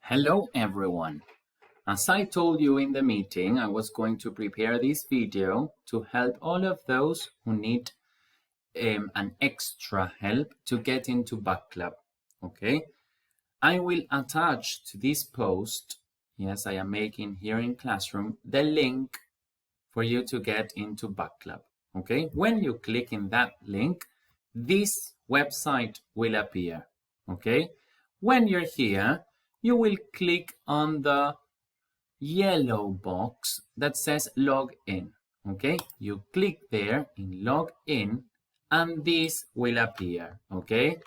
Hello everyone. As I told you in the meeting, I was going to prepare this video to help all of those who need an extra help to get into Back Club. Okay, I will attach to this post, yes, I am making here in Classroom, the link for you to get into Back Club. Okay, when you click in that link, this website will appear. Okay, when you're here, you will click on the yellow box that says log in. Okay, you click there in log in and this will appear. Okay,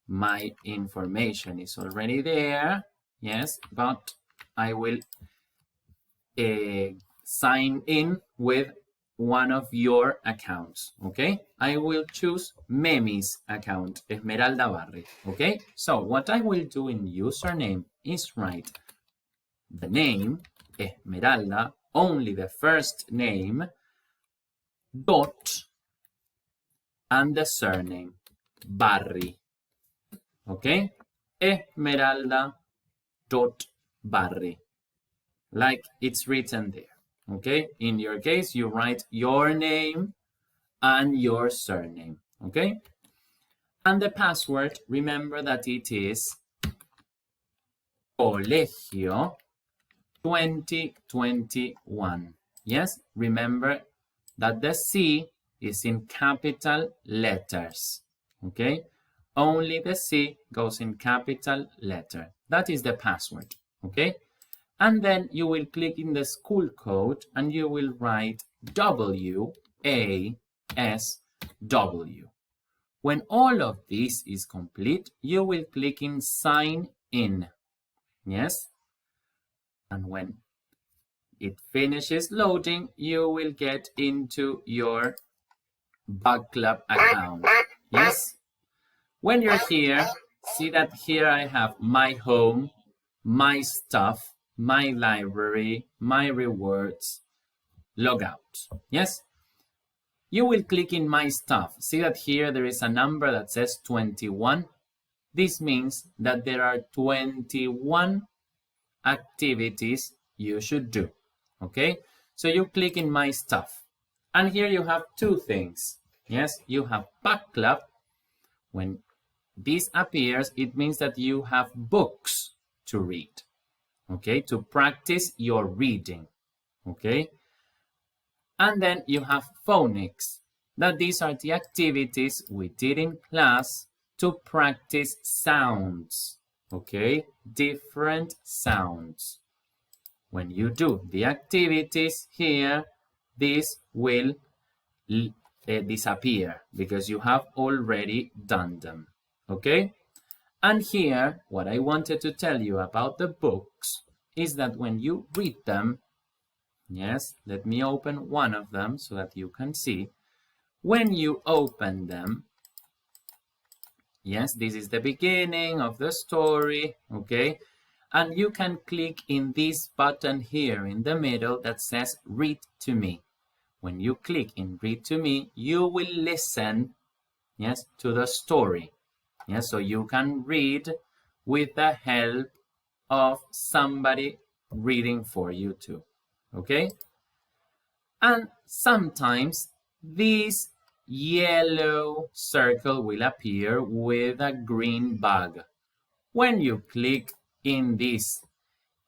my information is already there, yes, but I will sign in with one of your accounts. Okay, I will choose Memi's account, Esmeralda Barri. Okay, so what I will do in username is write the name, Esmeralda, only the first name, dot, and the surname, Barri. Okay, Esmeralda dot Barri, like it's written there. Okay, in your case, you write your name and your surname. Okay, and the password, remember that it is Colegio 2021. Yes, remember that the C is in capital letters. Okay, only the C goes in capital letter. That is the password. Okay, and then you will click in the school code and you will write WASW. When all of this is complete, you will click in sign in. Yes, and when it finishes loading, you will get into your Back Club account. Yes, when you're here, see that here I have my home, my stuff, my library, my rewards, logout. Yes, you will click in my stuff. See that here there is a number that says 21. This means that there are 21 activities you should do. Okay, so you click in my stuff and here you have two things. Yes, you have Back Club. When this appears, it means that you have books to read. Okay, to practice your reading. Okay, and then you have phonics, that these are the activities we did in class to practice sounds. Okay, different sounds. When you do the activities here, this will disappear because you have already done them. Okay, and here what I wanted to tell you about the books is that when you read them, yes, let me open one of them so that you can see. When you open them, yes, this is the beginning of the story, okay? And you can click in this button here in the middle that says read to me. When you click in read to me, you will listen, yes, to the story. Yes, so you can read with the help of somebody reading for you too. Okay? And sometimes this yellow circle will appear with a green bug. When you click in this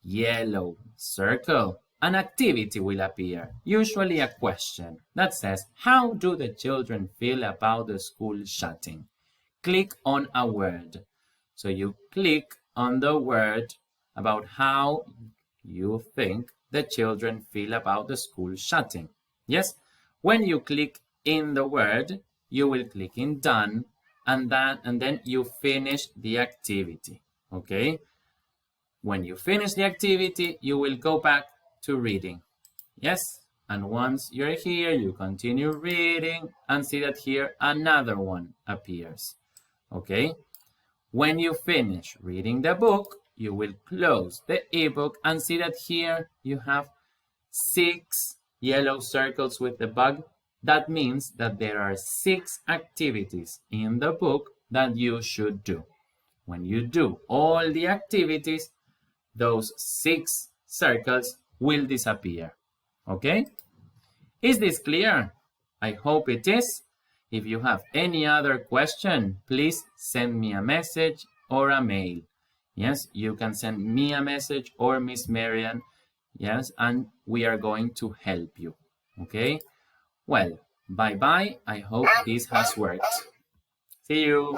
yellow circle, an activity will appear, usually a question that says, how do the children feel about the school shutting? Click on a word. So you click on the word about how you think the children feel about the school shutting. Yes, when you click in the word, you will click in done, and then you finish the activity. Okay, when you finish the activity, you will go back to reading. Yes, and once you're here, you continue reading and see that here another one appears. Okay, when you finish reading the book, you will close the ebook and see that here you have 6 yellow circles with the bug. That means that there are 6 activities in the book that you should do. When you do all the activities, those 6 circles will disappear. Okay? Is this clear? I hope it is. If you have any other question, please send me a message or a mail. Yes, you can send me a message or Miss Marian. Yes, and we are going to help you. Okay? Well, bye-bye. I hope this has worked. See you.